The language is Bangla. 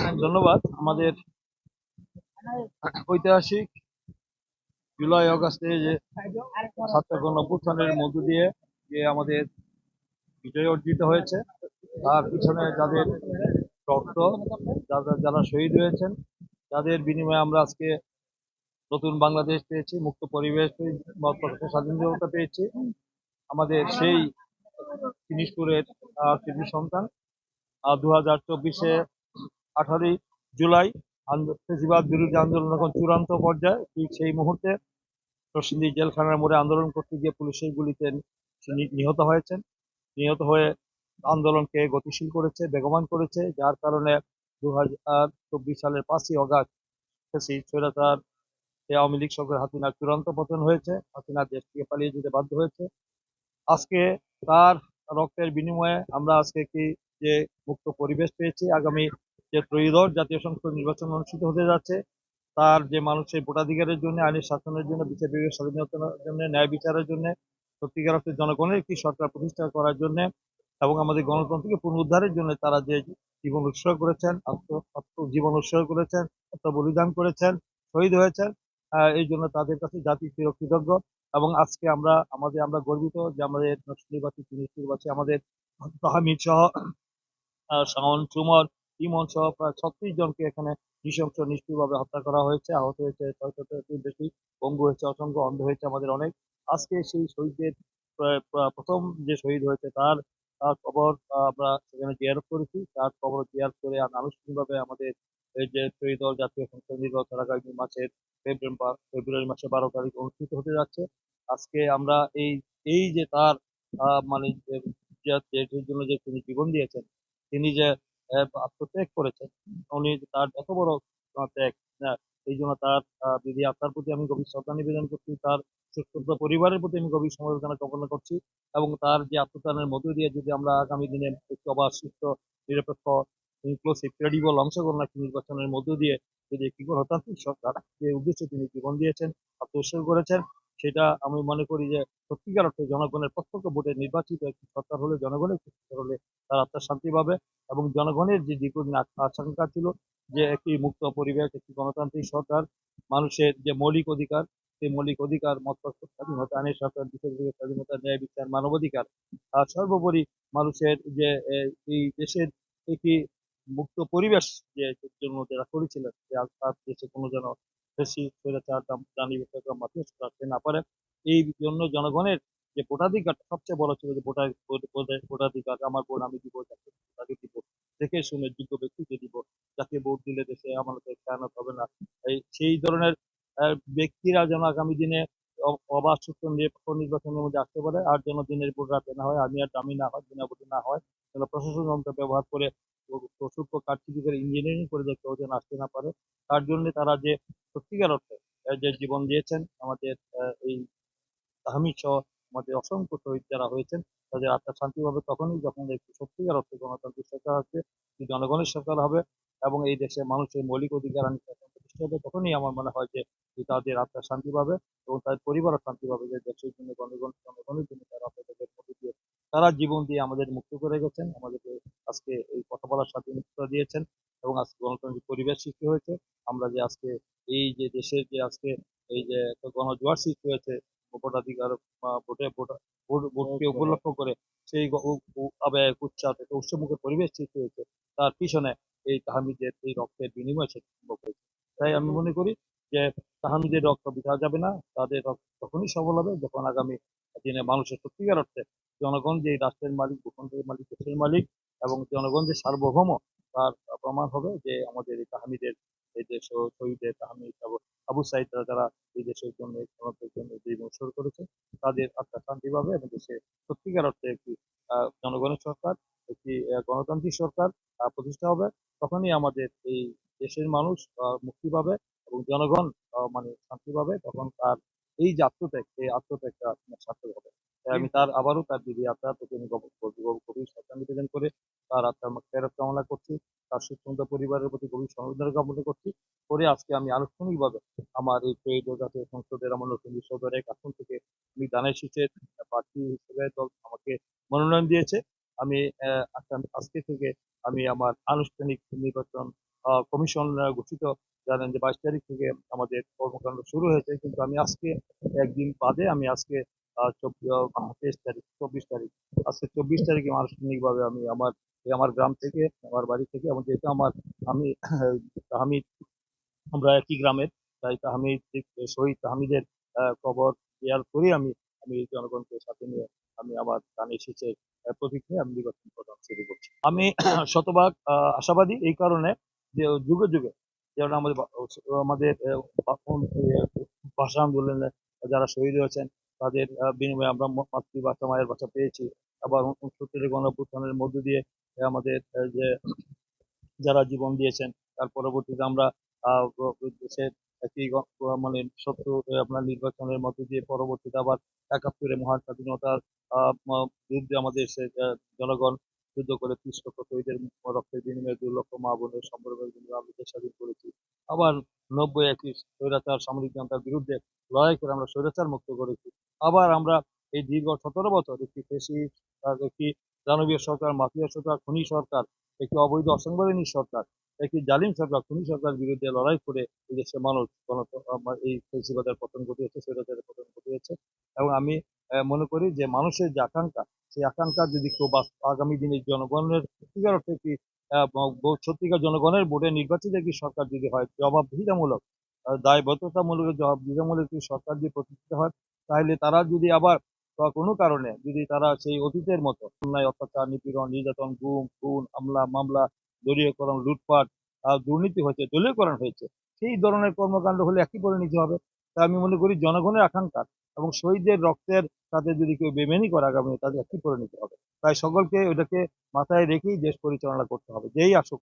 ধন্যবাদ। আমাদের ঐতিহাসিক জুলাই অগাস্টে যে ছাত্র গণঅভ্যুত্থানের মধ্য দিয়ে যে আমাদের বিজয় অর্জিত হয়েছে, তার পিছনে যাদের রক্ত, যারা যারা শহীদ হয়েছেন, যাদের বিনিময়ে আমরা আজকে নতুন বাংলাদেশ পেয়েছি, মুক্ত পরিবেশ পেয়েছি, স্বাধীনতা পেয়েছি। আমাদের সেই জিনিসপুরের কৃতি সন্তান 2024-এ 18ই জুলাই ফেসিবাদ বিরোধী আন্দোলন যখন চূড়ান্ত পর্যায়ে, ঠিক সেই মুহূর্তে নরসিংদী জেলখানার মোড়ে আন্দোলন করতে গিয়ে পুলিশের গুলিতে নিহত হয়েছেন। নিহত হয়ে আন্দোলনকে গতিশীল করেছে, বেগবান করেছে, যার কারণে 2024 সালের 5ই অগাস্ট স্বৈরাচার আওয়ামী লীগ সরকার হাসিনার চূড়ান্ত পতন হয়েছে। হাসিনা দেশ থেকে পালিয়ে যেতে বাধ্য হয়েছে। আজকে তার রক্তের বিনিময়ে আমরা আজকে কি যে মুক্ত পরিবেশ পেয়েছি, আগামী যে ত্রয়োদশ জাতীয় সংসদ নির্বাচন অনুষ্ঠিত হতে যাচ্ছে, তার যে মানুষের ভোটাধিকারের জন্য, আইনের শাসনের জন্য, বিচার বিভাগের স্বাধীনতার জন্য, ন্যায় বিচারের জন্য, সত্যিকার অর্থে জনগণের একটি সরকার প্রতিষ্ঠা করার জন্য এবং আমাদের গণতন্ত্রকে পুনরুদ্ধারের জন্য তারা যে জীবন উৎসর্গ করেছেন, জীবন উৎসর্গ করেছেন, বলিদান করেছেন, শহীদ হয়েছেন, এই জন্য তাদের কাছে জাতি চিরকৃতজ্ঞ। এবং আজকে আমরা গর্বিত যে আমাদের নির্বাচী নির্বাচী আমাদের হামিদ সহ, শাওন, সুমন, ইমন সহ প্রায় 36 জনকে এখানে নৃশংস নিষ্ঠুরভাবে হত্যা করা হয়েছে। আহত হয়েছে 600-এর বেশি, পঙ্গু হয়েছে অসংখ্য, অন্ধ হয়েছে আমাদের অনেক। আজকে সেই শহীদদের প্রথম যে শহীদ হয়েছে তার কবর আমরা সেখানে জিয়ারত করেছি। তার কবর জিয়ারত করে আনুষ্ঠানিকভাবে আমাদের এই যে ত্রয়োদশ জাতীয় সংসদ নির্বাচন আগামী মাসের ফেব্রুয়ারি মাসে 12 তারিখ অনুষ্ঠিত হতে যাচ্ছে। আজকে আমরা এই এই যে তার মানে দেশের জন্য যে তিনি জীবন দিয়েছেন, তিনি যে আত্মত্যাগ করেছেন, উনি তার এত বড় ত্যাগ, এই জন্য তার বিধি আত্মার প্রতি আমি গভীর শ্রদ্ধা নিবেদন করছি। তার সুস্থ পরিবারের প্রতি আমি গভীর সমবেদনা জ্ঞাপন করছি। এবং তার যে আত্মদানের মধ্য দিয়ে যদি আমরা আগামী দিনে একটু আবার সুস্থ, নিরপেক্ষ, ইনক্লুসিভ, ক্রেডিবল অংশগ্রহণ একটি নির্বাচনের মধ্য দিয়ে যদি একটি গণতান্ত্রিক সরকার যে উদ্দেশ্যে তিনি জীবন দিয়েছেন, আত্মোৎসর্গ করেছেন, সেটা আমি মনে করি যে সত্যিকার অর্থে জনগণের প্রত্যক্ষ ভোটে নির্বাচিত একটি সরকার হলে, জনগণের একটি সরকার হলে তার আত্মার শান্তি পাবে। এবং জনগণের যে দীর্ঘদিন আশঙ্কা ছিল যে একটি মুক্ত পরিবেশ, একটি গণতান্ত্রিক সরকার, মানুষের যে মৌলিক অধিকার, সেই মৌলিক অধিকার, মত প্রকাশ স্বাধীনতা, আইনের শাসন, বিচার বিভাগের স্বাধীনতা, ন্যায় বিচার, মানবাধিকার, আর সর্বোপরি মানুষের যে এই দেশের একটি মুক্ত পরিবেশ যে জন্য যারা করেছিলেন, যে তার দেশে কোনো যেন বেশি স্বৈরাচার দানি মাধ্যমে আসতে না পারে, এই জন্য জনগণের যে ভোটাধিকার সবচেয়ে বড় ছিল, যে ভোটাধিকার, আমার ভোট আমি দিব, তাকে দিব, দেখে শুনে যোগ্য ব্যক্তিকে দিব, যাকে ভোট দিলে দেশে আমাদের খেয়ানত হবে না, সেই ধরনের ব্যক্তিরা যেন আগামী দিনে অবাধ সুষ্ঠু নিরপেক্ষ নির্বাচনের মধ্যে আসতে পারে। আর যেন দিনের ভোট রাতে না হয়, আমি আর দামি না হয়, বিনা ভোটে না হয়, যেন প্রশাসন যন্ত্র ব্যবহার করে সূক্ষ্ম কারচুপি করে ইঞ্জিনিয়ারিং করে যে কেউ যেন আসতে না পারে। তার জন্য তারা যে সত্যিকার অর্থে যে জীবন দিয়েছেন, আমাদের এই তাহমিদ সহ আমাদের অসংখ্য শহীদ যারা হয়েছেন, তাদের আত্মার শান্তি পাবে তখনই যখন একটি সত্যিকার অর্থে গণতান্ত্রিক সরকার আসবে, একটি জনগণের সরকার হবে, এবং এই দেশের মানুষের মৌলিক অধিকার আইন শাসন প্রতিষ্ঠা হবে। তখনই আমার মনে হয় যে তাদের আত্মার শান্তি পাবে এবং তাদের পরিবারও শান্তি পাবে, যে দেশের জন্য জনগণের জন্য তারা আপনাদের মধ্যে দিয়ে তারা জীবন দিয়ে আমাদের মুক্ত করে গেছেন, আমাদেরকে আজকে এই কথা বলার স্বাধীনতা দিয়েছেন, এবং আজকে গণতান্ত্রিক পরিবেশ সৃষ্টি হয়েছে। আমরা যে আজকে এই যে দেশের যে আজকে এই যে একটা গণজোয়ার সৃষ্টি হয়েছে, ভোটাধিকার ভোটকে উপলক্ষ করে সেই আবেগ, উচ্ছ্বাস, একটা উৎসবমুখর পরিবেশ সৃষ্টি হয়েছে, তার পিছনে এই তাহমিদের এই রক্তের বিনিময় সেটা সম্ভব হয়েছে। তাই আমি মনে করি যে তাহমিদের রক্ত বৃথা যাবে না। তাদের রক্ত তখনই সফল হবে যখন আগামী দিনে মানুষের সত্যিকার অর্থে জনগণ যে রাষ্ট্রের মালিক, ভূখণ্ডের মালিক, দেশের মালিক, এবং জনগণ যে সার্বভৌম, তার প্রমাণ হবে যে আমাদের এই তাহমিদের, এই যে শহীদের তাহমিদ আবু সাইদরা যারা এই দেশের জন্য, জনতার জন্য জীবন উৎসর্গ করেছে, তাদের আত্মা শান্তি পাবে এবং দেশে সত্যিকার অর্থে একটি জনগণের সরকার, একটি গণতান্ত্রিক সরকার প্রতিষ্ঠা হবে। তখনই আমাদের এই দেশের মানুষ মুক্তি পাবে এবং জনগণ মানে শান্তি পাবে। তখন তার এই যে আত্মত্যাগ, এই আত্মত্যাগটা সার্থক হবে। তাই আমি তার আবারও তার দিদি আত্মার প্রতি আমি গভীর শ্রদ্ধা নিবেদন করে তার আত্মার ফেরত কামনা করছি। তার সুস্থ পরিবারের প্রতি গভীর সমবেদনা কামনা করছি। করে আজকে আমি আনুষ্ঠানিকভাবে আমার এই ত্রয়োদশ জাতীয় সংসদের আমার নতুন বিশ্ববিদ্যালয়ের এক আসন থেকে আমি ধানের শীষের প্রার্থী হিসেবে দল আমাকে মনোনয়ন দিয়েছে। আমি আজকে থেকে আমি আমার আনুষ্ঠানিক নির্বাচন কমিশন গঠিত, জানেন যে 22 তারিখ থেকে আমাদের কর্মকাণ্ড শুরু হয়েছে, কিন্তু আমি আজকে একদিন বাদে আমি আজকে 23 তারিখ 24 তারিখ আজকে 24 তারিখে আনুষ্ঠানিকভাবে আমি আমার গ্রাম থেকে, আমার বাড়ি থেকে, এবং যেহেতু আমি আমি আমরা একই গ্রামের, তাই তাহমিদ শহীদ তাহমিদের কবর শেয়ার করি আমি আমি জনগণকে সাথে নিয়ে আমি আমার গানের শেষের প্রতীক নিয়ে আমি নির্বাচন প্রচার শুরু করছি। আমি শতভাগ আশাবাদী এই কারণে যে যুগে যুগে যেমন আমাদের ভাষা আন্দোলনে যারা শহীদ হয়েছেন তাদের বিনিময়ে আমরা মাতৃভাষা মায়ের ভাষা পেয়েছি। আবার 69-এর গণঅভ্যুত্থানের মধ্য দিয়ে আমাদের যে যারা জীবন দিয়েছেন তার পরবর্তীতে আমরা দেশের একটি মানে সত্য আপনার নির্বাচনের মধ্য দিয়ে পরবর্তীতে আবার 71-এ মহান স্বাধীনতার বিরুদ্ধে আমাদের জনগণ যুদ্ধ করে 30 লক্ষ শহীদের রক্তের বিনিময়ে 2 লক্ষ মা বোনের সম্পর্কের বিনিময়ে আমরা দেশ স্বাধীন করেছি। আবার 90 একটি স্বৈরাচার সামরিক জনতার বিরুদ্ধে লড়াই করে আমরা স্বৈরাচার মুক্ত করেছি। আবার আমরা এই দীর্ঘ 17 বছর একটি একটি দানবীয় সরকার, মাফিয়া সরকার, খুনি সরকার, একটি অবৈধ অসাংবিধানিক সরকার, একটি জালিম সরকার, খুনি সরকার বিরুদ্ধে লড়াই করে এই দেশের মানুষ এই ফেসিবাদের পতন ঘটিয়েছে, স্বৈরাচারের পতন ঘটিয়েছে। এবং আমি মনে করি যে মানুষের যে আকাঙ্ক্ষা, সেই আকাঙ্ক্ষা যদি কেউ আগামী দিনে জনগণের সত্যিকার অর্থে একটি সত্যিকার জনগণের ভোটে নির্বাচিত একটি সরকার যদি হয়, জবাবদিহিতামূলক দায়বদ্ধতামূলক জবাবদিহিতামূলক একটি সরকার যদি প্রতিষ্ঠিত হয়, তাহলে তারা যদি আবার বা কোনো কারণে যদি তারা সেই অতীতের মতো অন্যায়, অত্যাচার, নিপীড়ন, নির্যাতন, গুম, খুন, হামলা, মামলা, দলীয়করণ, লুটপাট, দুর্নীতি হয়েছে, দলীয়করণ হয়েছে, সেই ধরনের কর্মকাণ্ড হলে একই পরিণতি হবে। তাই আমি মনে করি জনগণের আকাঙ্ক্ষা এবং শহীদদের রক্তের সাথে যদি কেউ বেমেনি করে আগামী তাদের একই পরিণতি হবে। তাই সকলকে ওটাকে মাথায় রেখেই দেশ পরিচালনা করতে হবে, যেই আসুক।